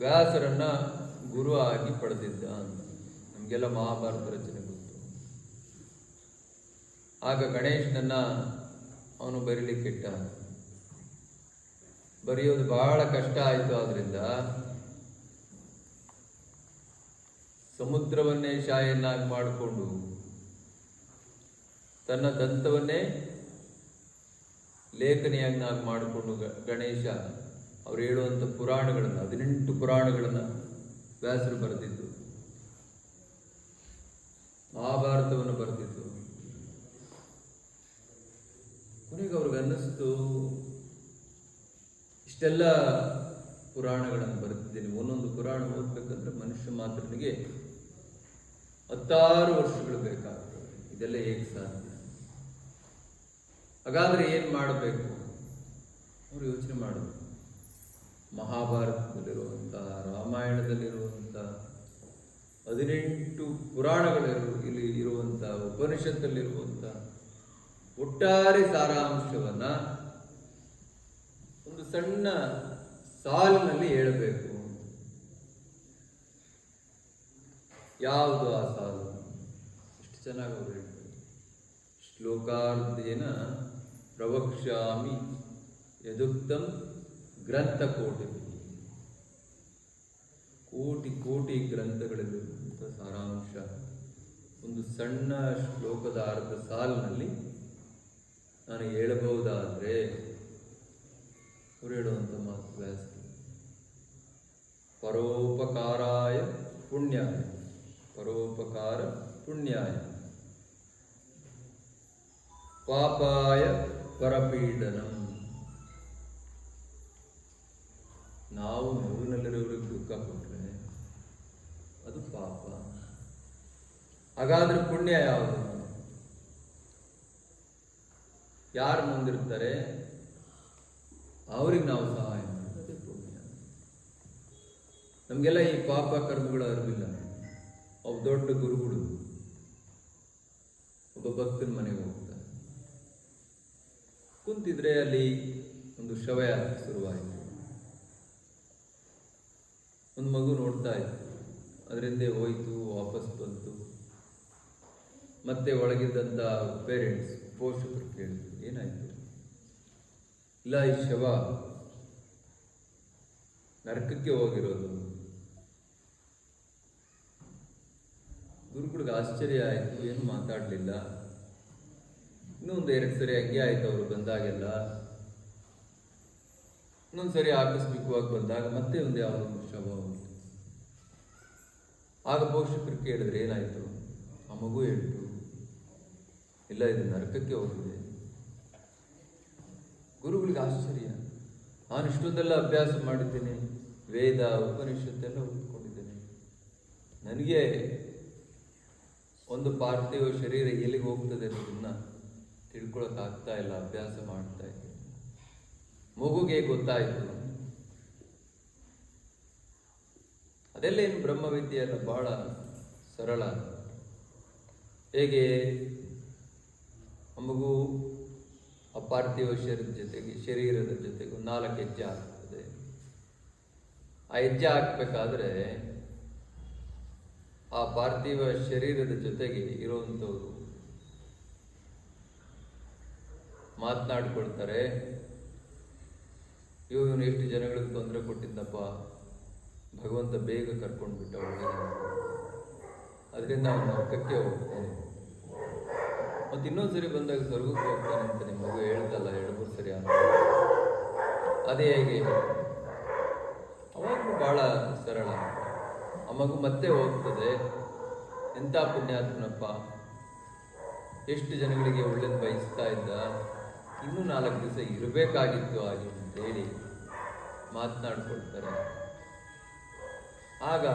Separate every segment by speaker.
Speaker 1: ವ್ಯಾಸರನ್ನ ಗುರು ಆಗಿ ಪಡೆದಿದ್ದ ಅಂತ ನಮಗೆಲ್ಲ ಮಹಾಭಾರತ ರಚನೆ ಗೊತ್ತು. ಆಗ ಗಣೇಶನನ್ನ ಅವನು ಬರೀಲಿಕ್ಕಿಟ್ಟ. ಬರೆಯೋದು ಬಹಳ ಕಷ್ಟ ಆಯಿತು. ಆದ್ರಿಂದ ಸಮುದ್ರವನ್ನೇ ಶಾಯನ್ನಾಗಿ ಮಾಡಿಕೊಂಡು ತನ್ನ ದಂತವನ್ನೇ ಲೇಖನಿಯನ್ನಾಗಿ ಮಾಡಿಕೊಂಡು ಗಣೇಶ ಅವ್ರು ಹೇಳುವಂಥ ಪುರಾಣಗಳನ್ನು 18 ಪುರಾಣಗಳನ್ನು ವ್ಯಾಸರು ಬರೆದಿದ್ದು, ಮಹಾಭಾರತವನ್ನು ಬರೆದಿದ್ದು. ಕೊನೆಗೆ ಅವ್ರಿಗೆ ಅನ್ನಿಸ್ತು, ಇಷ್ಟೆಲ್ಲ ಪುರಾಣಗಳನ್ನು ಬರೆದಿದ್ದೀನಿ, ಒಂದೊಂದು ಪುರಾಣ ಓದ್ಬೇಕಂದ್ರೆ ಮನುಷ್ಯ ಮಾತ್ರನಿಗೆ 16 ವರ್ಷಗಳು ಬೇಕಾಗ್ತದೆ. ಇದೆಲ್ಲ ಹೇಗೆ ಸಾಧ್ಯ? ಹಾಗಾದ್ರೆ ಏನು ಮಾಡಬೇಕು? ಅವರು ಯೋಚನೆ ಮಾಡೋದು. ಮಹಾಭಾರತದಲ್ಲಿರುವಂಥ, ರಾಮಾಯಣದಲ್ಲಿರುವಂಥ 18 ಇಲ್ಲಿ ಇರುವಂಥ, ಉಪನಿಷತ್ತಲ್ಲಿರುವಂಥ ಒಟ್ಟಾರೆ ಸಾರಾಂಶವನ್ನ ಒಂದು ಸಣ್ಣ ಸಾಲಿನಲ್ಲಿ ಹೇಳಬೇಕು. ಯಾವುದು ಆ ಸಾಲು? ಎಷ್ಟು ಚೆನ್ನಾಗಿ ಅವರು ಹೇಳ್ತಾರೆ. ಶ್ಲೋಕಾರ್ಧೇನ ಪ್ರವಕ್ಷ್ಯಾಮಿ ಯದುಕ್ತಂ ಗ್ರಂಥಕೋಟಿ. ಕೋಟಿ ಕೋಟಿ ಗ್ರಂಥಗಳಲ್ಲಿರುವಂಥ ಸಾರಾಂಶ ಒಂದು ಸಣ್ಣ ಶ್ಲೋಕದ ಅರ್ಧ ಸಾಲಿನಲ್ಲಿ ನಾನು ಹೇಳಬಹುದಾದ್ರೆ ಅವರು ಹೇಳುವಂಥ ಮಾತು ವ್ಯಾಸ. ಪರೋಪಕಾರಾಯ ಪುಣ್ಯಾಯ, ಪರೋಪಕಾರ ಪುಣ್ಯಾಯ, ಪಾಪಾಯ ಪರಪೀಡನಂ. ನಾವು ನೋವಿನಲ್ಲಿರೋರಿಗೆ ದುಃಖ ಕೊಟ್ಟರೆ ಅದು ಪಾಪ. ಹಾಗಾದ್ರೆ ಪುಣ್ಯ ಯಾವುದು? ಯಾರು ಮುಂದಿರ್ತಾರೆ ಅವ್ರಿಗೆ ನಾವು ಸಹಾಯ ಮಾಡೋದೇ ಪುಣ್ಯ. ನಮಗೆಲ್ಲ ಈ ಪಾಪ ಕರ್ಮಗಳು ಅರಿವಿಲ್ಲ. ಒಬ್ಬ ದೊಡ್ಡ ಗುರುಗಳು ಒಬ್ಬ ಭಕ್ತನ ಮನೆಗೆ ಹೋಗ್ತಾರೆ. ಕುಂತಿದ್ರೆ ಅಲ್ಲಿ ಒಂದು ಶವಯಾನ ಶುರುವಾಯಿತು. ಒಂದು ಮಗು ನೋಡ್ತಾ ಇತ್ತು, ಅದರಿಂದ ಹೋಯ್ತು, ವಾಪಸ್ ಬಂತು. ಮತ್ತೆ ಒಳಗಿದ್ದಂಥ ಪೇರೆಂಟ್ಸ್, ಪೋಷಕರು ಕೇಳಿದ್ರು, ಏನಾಯ್ತು? ಇಲ್ಲ, ಈ ಶವ ನರಕಕ್ಕೆ ಹೋಗಿರೋದು. ಗುರುಗಳಿಗೆ ಆಶ್ಚರ್ಯ ಆಯಿತು, ಏನು ಮಾತಾಡಲಿಲ್ಲ. ಇನ್ನೊಂದು 2 ಸರಿ ಹಂಗೆ ಆಯ್ತು. ಅವರು ಬಂದಾಗೆಲ್ಲ ಇನ್ನೊಂದು ಸರಿ ಆಕಸ್ಮಿಕವಾಗಿ ಬಂದಾಗ ಮತ್ತೆ ಒಂದು ಯಾವುದೊಂದು ಶವ ಉಂಟು. ಆಗ ಪೋಷಕರು ಕೇಳಿದ್ರೆ ಏನಾಯ್ತು? ಆ ಮಗು ಹೇಳ್ತು, ಇಲ್ಲ, ಇದು ನರಕಕ್ಕೆ ಹೋಗಿದೆ. ಗುರುಗಳಿಗೆ ಆಶ್ಚರ್ಯ. ನಾನು ಇಷ್ಟೊಂದೆಲ್ಲ ಅಭ್ಯಾಸ ಮಾಡಿದ್ದೇನೆ, ವೇದ ಉಪನಿಷತ್ತೆಲ್ಲ ಓದ್ಕೊಂಡಿದ್ದೇನೆ, ನನಗೆ ಒಂದು ಪಾರ್ಥಿವ ಶರೀರ ಎಲ್ಲಿಗೆ ಹೋಗ್ತದೆ ಅನ್ನೋದನ್ನ ತಿಳ್ಕೊಳಕ್ಕಾಗ್ತಾ ಇಲ್ಲ. ಅಭ್ಯಾಸ ಮಾಡ್ತಾ ಇದ್ದೆ. ಮಗುಗೆ ಗೊತ್ತಾಯಿತು. ಅದೆಲ್ಲ ಏನು ಬ್ರಹ್ಮವಿದ್ಯೆ ಅಲ್ಲ, ಬಹಳ ಸರಳ. ಹೇಗೆ ಆ ಮಗು ಅಪಾರ್ಥಿವ ಶರೀರದ ಜೊತೆಗೆ 4 ಹೆಜ್ಜೆ ಆಗ್ತದೆ. ಆ ಹೆಜ್ಜೆ ಹಾಕ್ಬೇಕಾದ್ರೆ ಆ ಪಾರ್ಥಿವ ಶರೀರದ ಜೊತೆಗೆ ಇರುವಂಥವ್ರು ಮಾತನಾಡ್ಕೊಳ್ತಾರೆ, ಇವನು ಎಷ್ಟು ಜನಗಳಿಗೆ ತೊಂದರೆ ಕೊಟ್ಟಿದ್ದಪ್ಪ, ಭಗವಂತ ಬೇಗ ಕರ್ಕೊಂಡು ಬಿಟ್ಟ, ಅದರಿಂದ ಅವನು ನರಕಕ್ಕೆ ಹೋಗ್ತಾನೆ. ಮತ್ತು ಇನ್ನೊಂದು ಸರಿ ಬಂದಾಗ ಸ್ವರ್ಗಕ್ಕೆ ಹೋಗ್ತಾನೆ ಅಂತ ನಿಮ್ಮ ಮಗು ಹೇಳ್ತಲ್ಲ 2-3 ಸರಿ ಅಂತ. ಅದೇ ಹೇಗೆ? ಅವಾಗಲೂ ಬಹಳ ಸರಳ. ಆ ಮಗು ಮತ್ತೆ ಹೋಗ್ತದೆ. ಎಂಥ ಪುಣ್ಯಾತ್ಮನಪ್ಪ, ಎಷ್ಟು ಜನಗಳಿಗೆ ಒಳ್ಳೇದು ಬಯಸ್ತಾ ಇದ್ದ, ಇನ್ನೂ 4 ದಿವಸ ಇರಬೇಕಾಗಿತ್ತು ಹಾಗೆ ಅಂತೇಳಿ ಮಾತನಾಡ್ಕೊಳ್ತಾರೆ. ಆಗ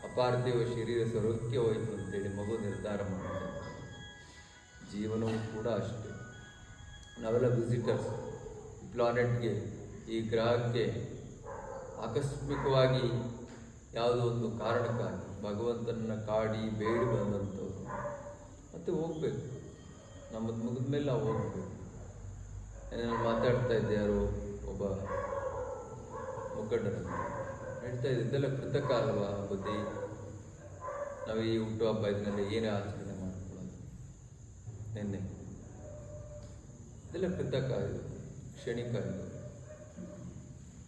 Speaker 1: ಅಪಾರ್ಥಿವ ಶರೀರ ಸ್ವರ್ಗಕ್ಕೆ ಹೋಯಿತು ಅಂತೇಳಿ ಮಗು ನಿರ್ಧಾರ ಮಾಡುತ್ತೆ. ಜೀವನವೂ ಕೂಡ ಅಷ್ಟೇ. ನಾವೆಲ್ಲ ವಿಸಿಟರ್ಸ್. ಈ ಪ್ಲಾನೆಟ್ಗೆ, ಈ ಗ್ರಹಕ್ಕೆ ಆಕಸ್ಮಿಕವಾಗಿ ಯಾವುದೋ ಒಂದು ಕಾರಣಕ್ಕಾಗಿ ಭಗವಂತನನ್ನ ಕಾಡಿ ಬೇಡಿ ಬಂದಂಥವ್ರು ಮತ್ತೆ ಹೋಗ್ಬೇಕು. ನಮ್ಮದು ಮುಗಿದ ಮೇಲೆ ನಾವು ಹೋಗ್ಬೇಕು. ನಾನು ಮಾತಾಡ್ತಾ ಇದ್ದೆ ಯಾರೋ ಒಬ್ಬ ಮುಖಂಡರಲ್ಲಿ ಹೇಳ್ತಾ ಇದ್ದೆಲ್ಲ ಕೃತಕ ಅಲ್ವಾ ಬುದ್ಧಿ? ನಾವು ಈ ಹುಟ್ಟುಹಬ್ಬ ಇದನ್ನೆಲ್ಲ ಏನೇ ಆಚರಣೆ ಮಾಡ್ಕೊಳ್ಳೋದು ನಿನ್ನೆ, ಇದೆಲ್ಲ ಕೃತಕ, ಇದು ಕ್ಷಣಿಕ. ಇದು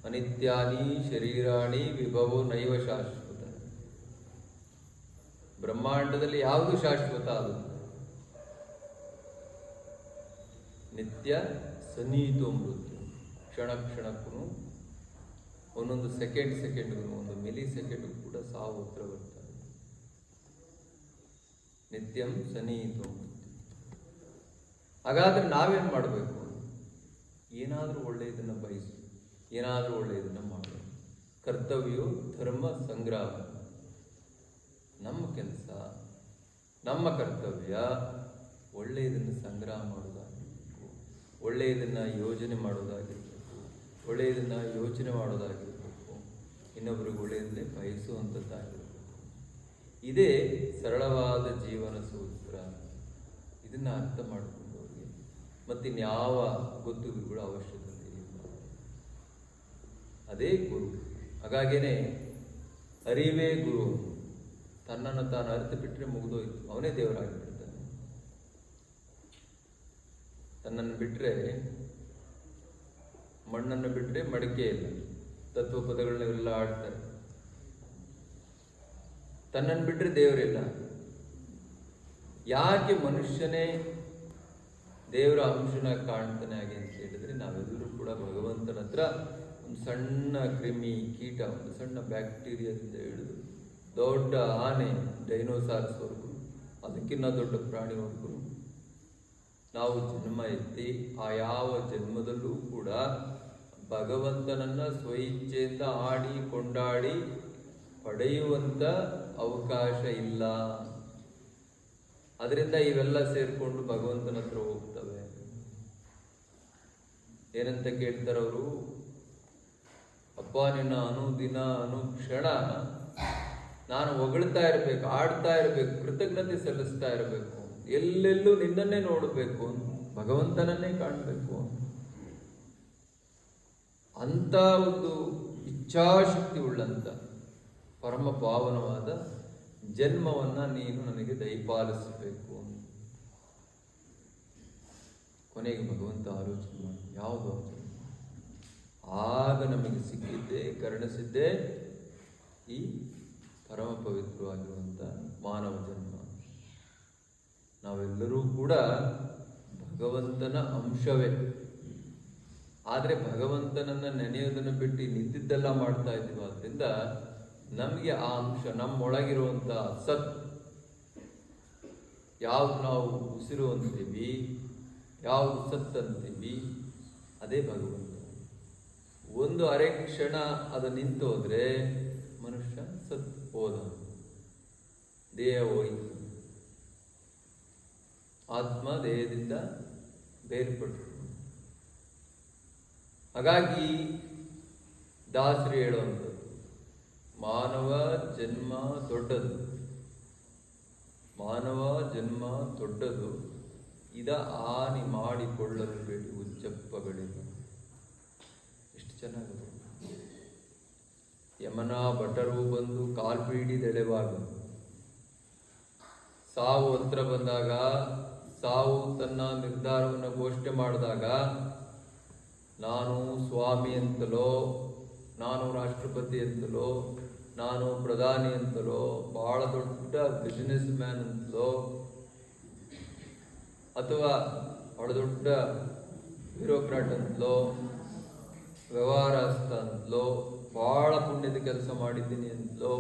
Speaker 1: ಅನಿತ್ಯಾನಿ ಶರೀರಾಣಿ ವಿಭವೋ ನೈವ ಶಾಶ್ವತ. ಬ್ರಹ್ಮಾಂಡದಲ್ಲಿ ಯಾವುದು ಶಾಶ್ವತ ಅಲ್ಲ. ನಿತ್ಯ ಸನೀತೋ ಮೃತ್ಯು. ಕ್ಷಣ ಕ್ಷಣಕ್ಕೂ, ಒಂದೊಂದು ಸೆಕೆಂಡ್ಗೂ, ಒಂದು ಮಿಲಿ ಸೆಕೆಂಡ್ಗೂ ಕೂಡ ಸಾವು ಹತ್ರ ಬರ್ತಾರೆ. ನಿತ್ಯಂ ಸನೀತೋ ಮೃತ್ಯು. ಹಾಗಾದ್ರೆ ನಾವೇನು ಮಾಡಬೇಕು? ಏನಾದರೂ ಒಳ್ಳೆಯದನ್ನು ಬಯಸಿ, ಏನಾದರೂ ಒಳ್ಳೆಯದನ್ನು ಮಾಡಬೇಕು. ಕರ್ತವ್ಯ ಧರ್ಮ ಸಂಗ್ರಹ. ನಮ್ಮ ಕೆಲಸ, ನಮ್ಮ ಕರ್ತವ್ಯ ಒಳ್ಳೆಯದನ್ನು ಸಂಗ್ರಹ ಮಾಡೋದಾಗಿರಬೇಕು, ಒಳ್ಳೆಯದನ್ನು ಯೋಜನೆ ಮಾಡೋದಾಗಿರಬೇಕು, ಒಳ್ಳೆಯದನ್ನು ಯೋಚನೆ ಮಾಡೋದಾಗಿರಬೇಕು, ಇನ್ನೊಬ್ಬರಿಗೆ ಒಳ್ಳೆಯದನ್ನೇ ಬಯಸುವಂಥದ್ದಾಗಿರಬೇಕು. ಇದೇ ಸರಳವಾದ ಜೀವನ ಸೂತ್ರ. ಇದನ್ನು ಅರ್ಥ ಮಾಡಿಕೊಂಡವರಿಗೆ ಮತ್ತಿನ್ಯಾವ ಗೊತ್ತುಗಳು ಅವಶ್ಯಕತೆ ಇಲ್ಲ. ಅದೇ ಗುರು. ಹಾಗಾಗೇನೆ ಅರಿವೇ ಗುರು. ತನ್ನನ್ನು ತಾನು ಅರಿತು ಬಿಟ್ಟರೆ ಮುಗಿದೋಯ್ತು, ಅವನೇ ದೇವರಾಗಿಬಿಡ್ತಾನೆ. ತನ್ನನ್ನು ಬಿಟ್ಟರೆ, ಮಣ್ಣನ್ನು ಬಿಟ್ಟರೆ ಮಡಿಕೆ ಇಲ್ಲ. ತತ್ವ ಪದಗಳನ್ನೆಲ್ಲ ಆಡ್ತಾರೆ. ತನ್ನನ್ನು ಬಿಟ್ಟರೆ ದೇವರಿಲ್ಲ. ಯಾಕೆ ಮನುಷ್ಯನೇ ದೇವರ ಅಂಶನ ಕಾಣ್ತಾನೆ ಹಾಗೆ ಅಂತ ಹೇಳಿದ್ರೆ, ನಾವೆಲ್ಲರೂ ಕೂಡ ಭಗವಂತನ ಹತ್ರ ಒಂದು ಸಣ್ಣ ಕ್ರಿಮಿ ಕೀಟ, ಒಂದು ಸಣ್ಣ ಬ್ಯಾಕ್ಟೀರಿಯಾದಿಂದ ಹಿಡಿದು ದೊಡ್ಡ ಆನೆ, ಡೈನೋಸಾರ್ಸ್ವರೆಗೂ, ಅದಕ್ಕಿಂತ ದೊಡ್ಡ ಪ್ರಾಣಿವರೆಗೂ ನಾವು ಜನ್ಮ ಎತ್ತಿ ಆ ಯಾವ ಜನ್ಮದಲ್ಲೂ ಕೂಡ ಭಗವಂತನನ್ನ ಸ್ವಇಚ್ಛೆಯಿಂದ ಆಡಿ ಕೊಂಡಾಡಿ ಪಡೆಯುವಂಥ ಅವಕಾಶ ಇಲ್ಲ. ಅದರಿಂದ ಇವೆಲ್ಲ ಸೇರಿಕೊಂಡು ಭಗವಂತನ ಹತ್ರ ಹೋಗ್ತವೆ. ಏನಂತ ಕೇಳ್ತಾರವರು? ಅಪ್ಪ, ನಿನ್ನ ಅನುದಿನ ಅನುಕ್ಷಣ ನಾನು ಹೊಗಳ್ತಾ ಇರಬೇಕು, ಆಡ್ತಾ ಇರಬೇಕು, ಕೃತಜ್ಞತೆ ಸಲ್ಲಿಸ್ತಾ ಇರಬೇಕು, ಎಲ್ಲೆಲ್ಲೂ ನಿನ್ನನ್ನೇ ನೋಡಬೇಕು, ಭಗವಂತನನ್ನೇ ಕಾಣಬೇಕು ಅಂತ ಒಂದು ಇಚ್ಛಾಶಕ್ತಿ ಉಳ್ಳಂತ ಪರಮ ಪಾವನವಾದ ಜನ್ಮವನ್ನ ನೀನು ನನಗೆ ದಯಪಾಲಿಸಬೇಕು. ಕೊನೆಗೆ ಭಗವಂತ ಆಲೋಚನೆ ಮಾಡಿ, ಯಾವುದು ಆಗ ನಮಗೆ ಸಿಕ್ಕಿದ್ದೆ, ಕರುಣಿಸಿದ್ದೆ ಈ ಪರಮ ಪವಿತ್ರವಾಗಿರುವಂಥ ಮಾನವ ಜನ್ಮ. ನಾವೆಲ್ಲರೂ ಕೂಡ ಭಗವಂತನ ಅಂಶವೇ. ಆದರೆ ಭಗವಂತನನ್ನ ನೆನೆಯೋದನ್ನು ಬಿಟ್ಟು ನಿಂತಿದ್ದೆಲ್ಲ ಮಾಡ್ತಾ ಇದ್ದೀವಿ. ಆದ್ದರಿಂದ ನಮಗೆ ಆ ಅಂಶ, ನಮ್ಮೊಳಗಿರುವಂಥ ಸತ್, ಯಾವ್ದು ನಾವು ಉಸಿರು ಅಂತೀವಿ, ಯಾವುದು ಸತ್ ಅಂತೀವಿ, ಅದೇ ಭಗವಂತ. ಒಂದು ಅರೆ ಕ್ಷಣ ಅದು ನಿಂತು ಹೋದ್ರೆ ಮನುಷ್ಯ ಸತ್ ಹೋದ, ದೇಹ ಹೋಯಿತು, ಆತ್ಮ ದೇಹದಿಂದ ಬೇರ್ಪಟ್ಟು. ಹಾಗಾಗಿ ದಾಸರು ಹೇಳುವಂಥದ್ದು, ಮಾನವ ಜನ್ಮ ದೊಡ್ಡದು, ಮಾನವ ಜನ್ಮ ದೊಡ್ಡದು, ಇದ ಹಾನಿ ಮಾಡಿಕೊಳ್ಳಲು ಬೇಡಿ ಉಚ್ಚಪ್ಪಗಳಿಲ್ಲ. ಎಷ್ಟು ಚೆನ್ನಾಗಿದೆ. ಯಮನ ಭಟರು ಬಂದು ಕಾಲ್ಬೀಡಿದೆಳೆವಾಗ, ಸಾವು ಹತ್ರ ಬಂದಾಗ, ಸಾವು ತನ್ನ ನಿರ್ಧಾರವನ್ನು ಘೋಷಣೆ ಮಾಡಿದಾಗ, ನಾನು ಸ್ವಾಮಿ ಅಂತಲೋ, ನಾನು ರಾಷ್ಟ್ರಪತಿ ಅಂತಲೋ, ನಾನು ಪ್ರಧಾನಿ ಅಂತಲೋ, ಬಹಳ ದೊಡ್ಡ ಬಿಸಿನೆಸ್ ಮ್ಯಾನ್ ಅಂತಲೋ, ಅಥವಾ ಬಹಳ ದೊಡ್ಡ ಬ್ಯೂರೋಕ್ರಾಟ್ ಅಂತಲೋ, ವ್ಯವಹಾರಸ್ಥ ಅಂತಲೋ, ಬಹಳ ಪುಣ್ಯದ ಕೆಲಸ ಮಾಡಿದ್ದೀನಿ ಅಂತಲೋ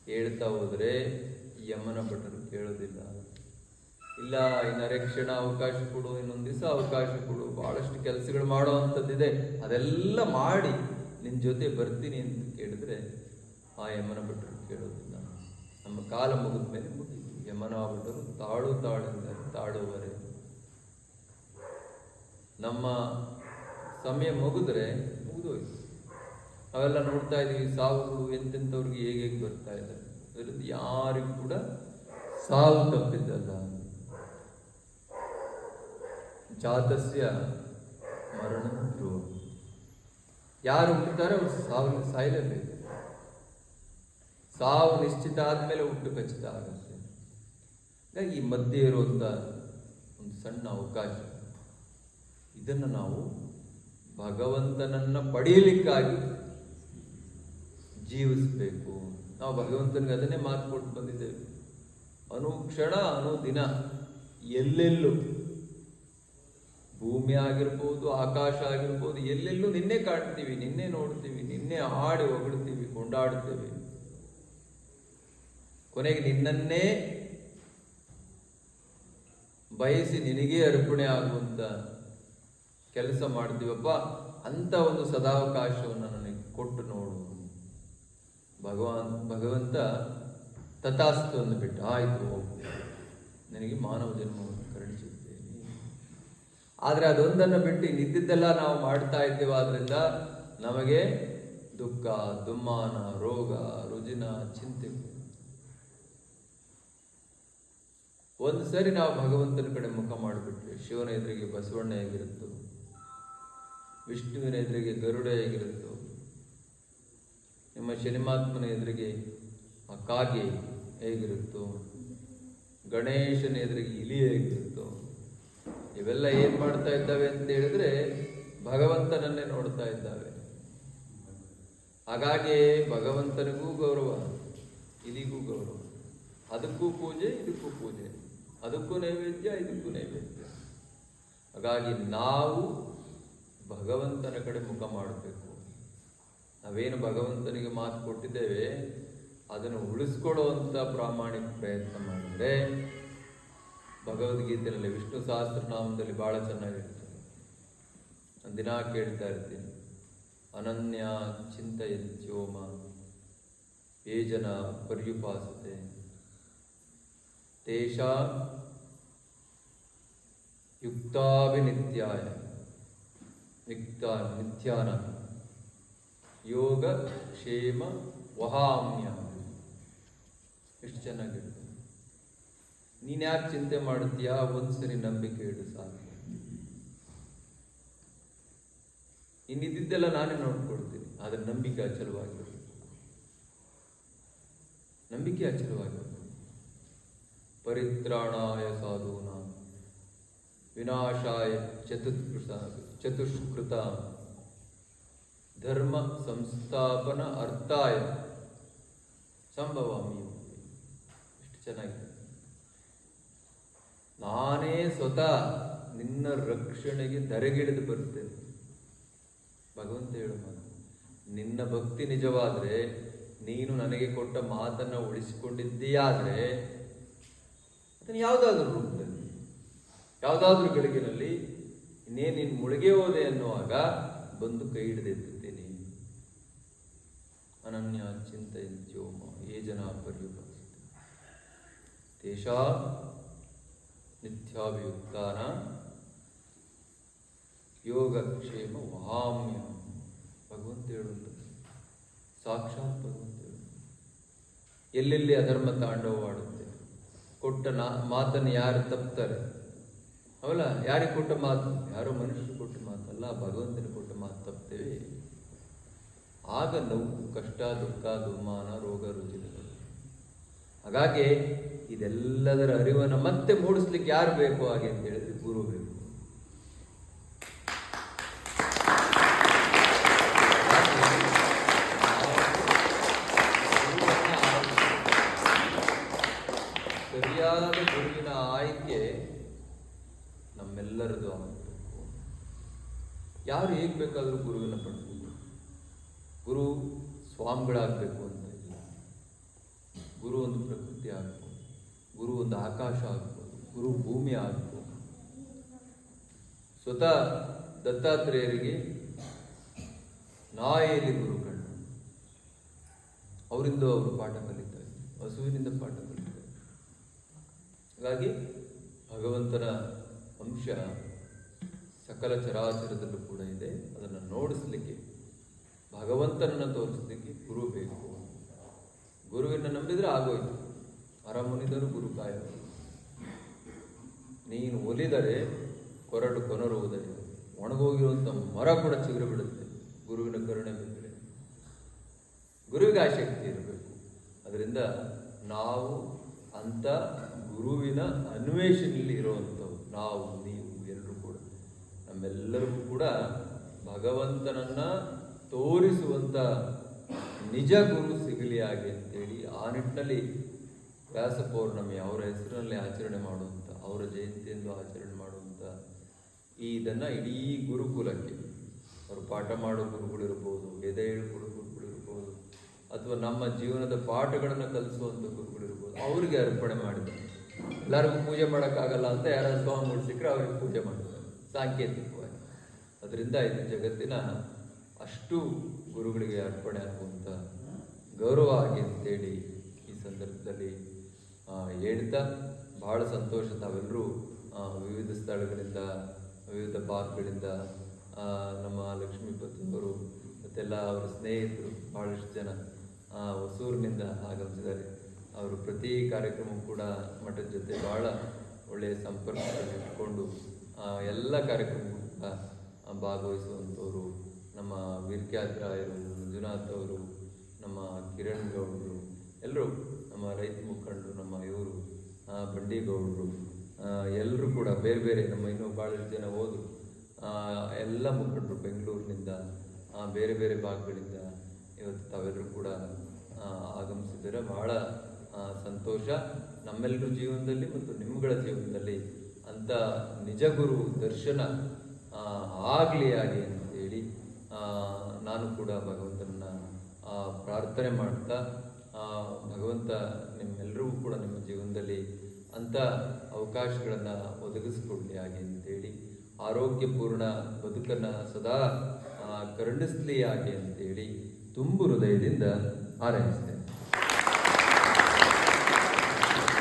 Speaker 1: ಹೇಳ್ತಾ ಹೋದರೆ ಯಮನ ಭಟರು ಕೇಳೋದಿಲ್ಲ. ಇಲ್ಲ, ಇನ್ನು ಕ್ಷಣ ಅವಕಾಶ ಕೊಡು, ಇನ್ನೊಂದು ದಿವಸ ಅವಕಾಶ ಕೊಡು, ಬಹಳಷ್ಟು ಕೆಲಸಗಳು ಮಾಡೋ ಅಂಥದ್ದಿದೆ, ಅದೆಲ್ಲ ಮಾಡಿ ನಿನ್ನ ಜೊತೆ ಬರ್ತೀನಿ ಅಂತ ಕೇಳಿದ್ರೆ ಆ ಯಮನ ಭಟರು ಕೇಳೋದಿಲ್ಲ. ನಮ್ಮ ಕಾಲ ಮುಗಿದ ಮೇಲೆ ಮುಗಿದು ಯಮನ ಭಟರು ತಾಳೆಂದರೆ ತಾಳುವರೆ. ನಮ್ಮ ಸಮಯ ಮುಗಿದ್ರೆ ಮುಗಿದೋಯ್ತು. ನಾವೆಲ್ಲ ನೋಡ್ತಾ ಇದ್ದೀವಿ, ಸಾವುಗಳು ಎಂತೆಂಥವ್ರಿಗೆ ಹೇಗೆ ಬರ್ತಾ ಇದ್ದಾರೆ. ಅದರಿಂದ ಯಾರಿಗೂ ಕೂಡ ಸಾವು ತಪ್ಪಿದ್ದಲ್ಲ. ಜಾತಸ್ಯ ಮರಣ ಧ್ರುವ. ಯಾರು ಹುಟ್ಟುತ್ತಾರೆ ಅವರು ಸಾಯಲೇಬೇಕು. ಸಾವು ನಿಶ್ಚಿತ ಆದಮೇಲೆ ಹುಟ್ಟು ಖಚಿತ ಆಗುತ್ತೆ. ಹಾಗಾಗಿ ಈ ಮಧ್ಯೆ ಇರುವಂಥ ಒಂದು ಸಣ್ಣ ಅವಕಾಶ, ಇದನ್ನು ನಾವು ಭಗವಂತನನ್ನು ಪಡೆಯಲಿಕ್ಕಾಗಿ ಜೀವಿಸಬೇಕು. ನಾವು ಭಗವಂತನಿಗೆ ಅದನ್ನೇ ಮಾತು ಕೊಟ್ಟು ಬಂದಿದ್ದೇವೆ. ಅನುಕ್ಷಣ ಅನುದಿನ ಎಲ್ಲೆಲ್ಲೂ, ಭೂಮಿ ಆಗಿರ್ಬೋದು, ಆಕಾಶ ಆಗಿರ್ಬೋದು, ಎಲ್ಲೆಲ್ಲೂ ನಿನ್ನೆ ಕಾಣ್ತೀವಿ, ನಿನ್ನೆ ನೋಡ್ತೀವಿ, ನಿನ್ನೆ ಹಾಡಿ ಹೊಗಳ್ತೀವಿ, ಕೊಂಡಾಡ್ತೇವೆ. ಕೊನೆಗೆ ನಿನ್ನನ್ನೇ ಬಯಸಿ ನಿನಗೇ ಅರ್ಪಣೆ ಆಗುವಂತ ಕೆಲಸ ಮಾಡ್ತೀವಪ್ಪ. ಅಂತ ಒಂದು ಸದಾವಕಾಶವನ್ನು ನನಗೆ ಕೊಟ್ಟು ನೋಡು. ಭಗವಂತ ತಥಾಸ್ತು ಅಂದುಬಿಟ್ಟು, ಆಯಿತು ನನಗೆ ಮಾನವ ಜನ್ಮವನ್ನು ಕರುಣಿಸುತ್ತೇನೆ. ಆದರೆ ಅದೊಂದನ್ನು ಬಿಟ್ಟು ನಿದ್ದಿದ್ದೆಲ್ಲ ನಾವು ಮಾಡ್ತಾ ಇದ್ದೇವೆ. ಆದ್ರಿಂದ ನಮಗೆ ದುಃಖ, ದುಮ್ಮಾನ, ರೋಗ, ರುಜಿನ, ಚಿಂತೆ. ಒಂದು ಸರಿ ನಾವು ಭಗವಂತನ ಕಡೆ ಮುಖ ಮಾಡಿಬಿಟ್ರೆ, ಶಿವನ ಎದುರಿಗೆ ಬಸವಣ್ಣ ಹೇಗಿರುತ್ತೋ, ವಿಷ್ಣುವಿನ ಎದುರಿಗೆ ಗರುಡ ಹೇಗಿರುತ್ತೋ, ನಿಮ್ಮ ಶನಿಮಾತ್ಮನ ಎದುರಿಗೆ ಆ ಕಾಗೆ ಹೇಗಿರುತ್ತೋ, ಗಣೇಶನ ಎದುರಿಗೆ ಇಲಿ ಹೇಗಿರುತ್ತೋ, ಇವೆಲ್ಲ ಏನು ಮಾಡ್ತಾ ಇದ್ದಾವೆ ಅಂತ ಹೇಳಿದ್ರೆ ಭಗವಂತನನ್ನೇ ನೋಡ್ತಾ ಇದ್ದಾವೆ. ಹಾಗಾಗಿ ಭಗವಂತನಿಗೂ ಗೌರವ, ಇಲಿಗೂ ಗೌರವ, ಅದಕ್ಕೂ ಪೂಜೆ, ಇದಕ್ಕೂ ಪೂಜೆ, ಅದಕ್ಕೂ ನೈವೇದ್ಯ, ಇದಕ್ಕೂ ನೈವೇದ್ಯ. ಹಾಗಾಗಿ ನಾವು ಭಗವಂತನ ಕಡೆ ಮುಖ ಮಾಡಬೇಕು. ನಾವೇನು ಭಗವಂತನಿಗೆ ಮಾತು ಕೊಟ್ಟಿದ್ದೇವೆ ಅದನ್ನು ಉಳಿಸ್ಕೊಳ್ಳುವಂಥ ಪ್ರಾಮಾಣಿಕ ಪ್ರಯತ್ನ ಮಾಡಿದರೆ, ಭಗವದ್ಗೀತೆಯಲ್ಲಿ ವಿಷ್ಣು ಸಹಸ್ರನಾಮದಲ್ಲಿ ಬಹಳ ಚೆನ್ನಾಗಿರ್ತದೆ. ನಾನು ದಿನ ಕೇಳ್ತಾ ಇರ್ತೀನಿ, ಅನನ್ಯ ಚಿಂತಯಂತ್ಯೋಮ ಯೇ ಜನ ಪರ್ಯುಪಾಸತೆ ತೇಷಾ ಯುಕ್ತಾಭಿನಿತ್ಯಾಯ ನಿತ್ಯಾನ ಯೋಗ ಕ್ಷೇಮ ವಹಾಮ್ಯ. ಎಷ್ಟು ಚೆನ್ನಾಗಿರುತ್ತೆ. ನೀನು ಯಾಕೆ ಚಿಂತೆ ಮಾಡುತ್ತೀಯಾ? ಒಂದ್ಸರಿ ನಂಬಿಕೆ ಇಡು ಸಾಕು. ಇನ್ನಿದ್ದೆಲ್ಲ ನಾನೇ ನೋಡ್ಕೊಳ್ತೀನಿ. ಆದರೆ ನಂಬಿಕೆ ಅಚಲವಾಗಿರಬೇಕು. ನಂಬಿಕೆ ಅಚಲವಾಗಿರಬೇಕು. ಪರಿತ್ರಾಣಾಯ ಸಾಧೂನಾಂ ವಿನಾಶಾಯ ಚತುಷ್ಕೃತ ಧರ್ಮ ಸಂಸ್ಥಾಪನ ಅರ್ಥಾಯ ಸಂಭವಾಮಿ. ಎಷ್ಟು ಚೆನ್ನಾಗಿದೆ. ನಾನೇ ಸ್ವತಃ ನಿನ್ನ ರಕ್ಷಣೆಗೆ ಧರೆಗಿಳಿದು ಬರುತ್ತೇನೆ. ಭಗವಂತ ಹೇಳು ಮಾತು. ನಿನ್ನ ಭಕ್ತಿ ನಿಜವಾದರೆ, ನೀನು ನನಗೆ ಕೊಟ್ಟ ಮಾತನ್ನು ಉಳಿಸಿಕೊಂಡಿದ್ದೀಯಾದರೆ, ಅದನ್ನು ಯಾವುದಾದ್ರೂ ರೂಪದಲ್ಲಿ, ಯಾವುದಾದ್ರೂ ಬೆಳಗಿನಲ್ಲಿ ಇನ್ನೇನು ನೀನು ಮುಳುಗೆ ಹೋದೆ ಅನ್ನುವಾಗ ಬಂದು ಕೈ ಹಿಡಿದೆತ್ತುತ್ತೇನೆ. ಅನನ್ಯ ಚಿಂತಯಂತ್ಯೋಮ ಯೇ ಜನ ಪರ್ಯುಪಾಸತೆ ತೇಷಾ ನಿತ್ಯಾಭಿಯುಕ್ತಾನ ಯೋಗಕ್ಷೇಮ ವಹಾಮ್ಯ. ಭಗವಂತ ಹೇಳುವಂಥದ್ದು, ಸಾಕ್ಷಾತ್ ಭಗವಂತ ಹೇಳುವಂಥದ್ದು. ಎಲ್ಲೆಲ್ಲಿ ಅಧರ್ಮ ತಾಂಡವವಾಡುತ್ತೆ, ಕೊಟ್ಟ ಮಾತನ್ನು ಯಾರು ತಪ್ತಾರೆ ಅವಲ್ಲ. ಯಾರಿಗೆ ಕೊಟ್ಟ ಮಾತು? ಯಾರೋ ಮನುಷ್ಯರು ಕೊಟ್ಟ ಮಾತಲ್ಲ, ಭಗವಂತನ ಕೊಟ್ಟ ಮಾತು ತಪ್ತೇವೆ. ಆಗ ನೋವು, ಕಷ್ಟ, ದುಃಖ, ದುಮ್ಮಾನ, ರೋಗ, ರುಜಿನಗಳು. ಹಾಗಾಗಿ ಇದೆಲ್ಲದರ ಅರಿವನ್ನು ಮತ್ತೆ ಮೂಡಿಸ್ಲಿಕ್ಕೆ ಯಾರು ಬೇಕು ಹಾಗೆ ಅಂತ ಹೇಳಿದ್ರೆ ಗುರು ಬೇಕು. ಸರಿಯಾದ ಗುರುವಿನ ಆಯ್ಕೆ ನಮ್ಮೆಲ್ಲರದು ಆಗಬೇಕು. ಯಾರು ಹೇಗೆ ಬೇಕಾದರೂ ಗುರುವಿನ ಪಡ್ಬೋದು. ಗುರು ಸ್ವಾಮಿಗಳಾಗಬೇಕು ಅಂತ ಇಲ್ಲ. ಗುರು ಒಂದು ಪ್ರಕೃತಿ ಆಗ್ಬೋದು, ಗುರು ಒಂದು ಆಕಾಶ ಆಗ್ಬೋದು, ಗುರು ಭೂಮಿ ಆಗ್ಬೋದು. ಸ್ವತಃ ದತ್ತಾತ್ರೇಯರಿಗೆ ನಾಯಿಯಲ್ಲಿ ಗುರು ಕಂಡು, ಅವರಿಂದ ಅವರು ಪಾಠ ಕಲಿತಾರೆ, ಹಸುವಿನಿಂದ ಪಾಠ ಕಲಿತಾರೆ. ಹಾಗಾಗಿ ಭಗವಂತನ ಅಂಶ ಸಕಲ ಚರಾಚರದಲ್ಲೂ ಕೂಡ ಇದೆ. ಅದನ್ನು ನೋಡಿಸ್ಲಿಕ್ಕೆ, ಭಗವಂತನನ್ನು ತೋರಿಸ್ಲಿಕ್ಕೆ ಗುರು ಬೇಕು. ಗುರುವಿನ ನಂಬಿದ್ರೆ ಆಗೋಯ್ತು. ಅರಮುನಿದರು ಗುರು ಕಾಯವರು. ನೀನು ಒಲಿದರೆ ಕೊರಡು ಕೊನರುವುದರೆ ಒಣಗೋಗಿರುವಂಥ ಮರ ಕೂಡ ಚಿಗುರು ಬಿಡುತ್ತೆ. ಗುರುವಿನ ಕರುಣೆ ಬಿದ್ದರೆ ಗುರುವಿಗೆ ಆ ಶಕ್ತಿ ಇರಬೇಕು. ಅದರಿಂದ ನಾವು ಅಂಥ ಗುರುವಿನ ಅನ್ವೇಷಣೆಯಲ್ಲಿ ಇರುವಂಥವು ನಾವು ನೀವು ಎಲ್ಲರೂ ಕೂಡ ನಮ್ಮೆಲ್ಲರಿಗೂ ಕೂಡ ಭಗವಂತನನ್ನು ತೋರಿಸುವಂಥ ನಿಜ ಗುರು ಸಿಗಲಿ ಹಾಗೆ ಅಂತೇಳಿ ಆ ನಿಟ್ಟಿನಲ್ಲಿ ವ್ಯಾಸ ಪೌರ್ಣಮಿ ಅವರ ಹೆಸರಿನಲ್ಲಿ ಆಚರಣೆ ಮಾಡುವಂಥ ಅವರ ಜಯಂತಿಯಂದು ಆಚರಣೆ ಮಾಡುವಂಥ ಇದನ್ನು ಇಡೀ ಗುರುಕುಲಕ್ಕೆ ಅವರು ಪಾಠ ಮಾಡೋ ಗುರುಗಳಿರ್ಬೋದು, ವೇದ ಹೇಳ್ಕೊಡೋ ಗುರುಗಳಿರ್ಬೋದು, ಅಥವಾ ನಮ್ಮ ಜೀವನದ ಪಾಠಗಳನ್ನು ಕಲಿಸುವಂಥ ಗುರುಗಳಿರ್ಬೋದು, ಅವರಿಗೆ ಅರ್ಪಣೆ ಮಾಡಿದ್ದಾರೆ. ಎಲ್ಲರಿಗೂ ಪೂಜೆ ಮಾಡೋಕ್ಕಾಗಲ್ಲ ಅಂತ ಯಾರಾದ್ರು ಸ್ವಾಮಿಗಳು ಸಿಕ್ಕರೆ ಅವ್ರಿಗೆ ಪೂಜೆ ಮಾಡಿದ್ದಾರೆ ಸಾಂಕೇತಿಕವಾಗಿ. ಅದರಿಂದ ಇದು ಜಗತ್ತಿನ ಅಷ್ಟು ಗುರುಗಳಿಗೆ ಅರ್ಪಣೆ ಆಗುವಂಥ ಗೌರವ ಆಗಿ ಅಂತೇಳಿ ಈ ಸಂದರ್ಭದಲ್ಲಿ ಹೇಳ್ತಾ ಭಾಳ ಸಂತೋಷ. ತಾವೆಲ್ಲರೂ ವಿವಿಧ ಸ್ಥಳಗಳಿಂದ ವಿವಿಧ ಭಾಗಗಳಿಂದ ನಮ್ಮ ಲಕ್ಷ್ಮೀಪತಿಯವರು ಮತ್ತೆಲ್ಲ ಅವರ ಸ್ನೇಹಿತರು ಭಾಳಷ್ಟು ಜನ ಹೊಸೂರಿನಿಂದ ಆಗಮಿಸಿದ್ದಾರೆ. ಅವರು ಪ್ರತಿ ಕಾರ್ಯಕ್ರಮ ಕೂಡ ಮಠದ ಜೊತೆ ಭಾಳ ಒಳ್ಳೆಯ ಸಂಪರ್ಕದಲ್ಲಿ ಇಟ್ಕೊಂಡು ಎಲ್ಲ ಕಾರ್ಯಕ್ರಮಕ್ಕೂ ಕೂಡ ಭಾಗವಹಿಸುವಂಥವರು. ನಮ್ಮ ವೀರ್ಕ್ಯಾದ್ರಾಯರು, ಮಂಜುನಾಥ್ ಅವರು, ನಮ್ಮ ಕಿರಣ್ ಗೌಡರು, ಎಲ್ಲರೂ ನಮ್ಮ ರೈತ ಮುಖಂಡರು, ನಮ್ಮ ಇವರು ಬಂಡಿಗೌಡರು, ಎಲ್ಲರೂ ಕೂಡ ಬೇರೆ ಬೇರೆ ನಮ್ಮ ಇನ್ನೂ ಭಾಳಷ್ಟು ಜನ ಹೋದರು. ಎಲ್ಲ ಮುಖಂಡರು ಬೆಂಗಳೂರಿನಿಂದ ಬೇರೆ ಬೇರೆ ಭಾಗಗಳಿಂದ ಇವತ್ತು ತಾವೆಲ್ಲರೂ ಕೂಡ ಆಗಮಿಸಿದರೆ ಭಾಳ ಸಂತೋಷ. ನಮ್ಮೆಲ್ಲರ ಜೀವನದಲ್ಲಿ ಮತ್ತು ನಿಮ್ಮಗಳ ಜೀವನದಲ್ಲಿ ಅಂಥ ನಿಜ ಗುರು ದರ್ಶನ ಆಗಲಿ ಹಾಗೆ ಅಂತೇಳಿ ನಾನು ಕೂಡ ಭಗವಂತನನ್ನು ಪ್ರಾರ್ಥನೆ ಮಾಡ್ತಾ, ಭಗವಂತ ನಿಮ್ಮೆಲ್ಲರಿಗೂ ಕೂಡ ನಿಮ್ಮ ಜೀವನದಲ್ಲಿ ಅಂಥ ಅವಕಾಶಗಳನ್ನು ಒದಗಿಸ್ಕೊಡ್ಲಿ ಹಾಗೆ ಅಂತೇಳಿ, ಆರೋಗ್ಯಪೂರ್ಣ ಬದುಕನ್ನು ಸದಾ ಕರುಣಿಸ್ಲಿ ಹಾಗೆ ಅಂತೇಳಿ ತುಂಬು ಹೃದಯದಿಂದ ಹಾರೈಸ್ತೇನೆ.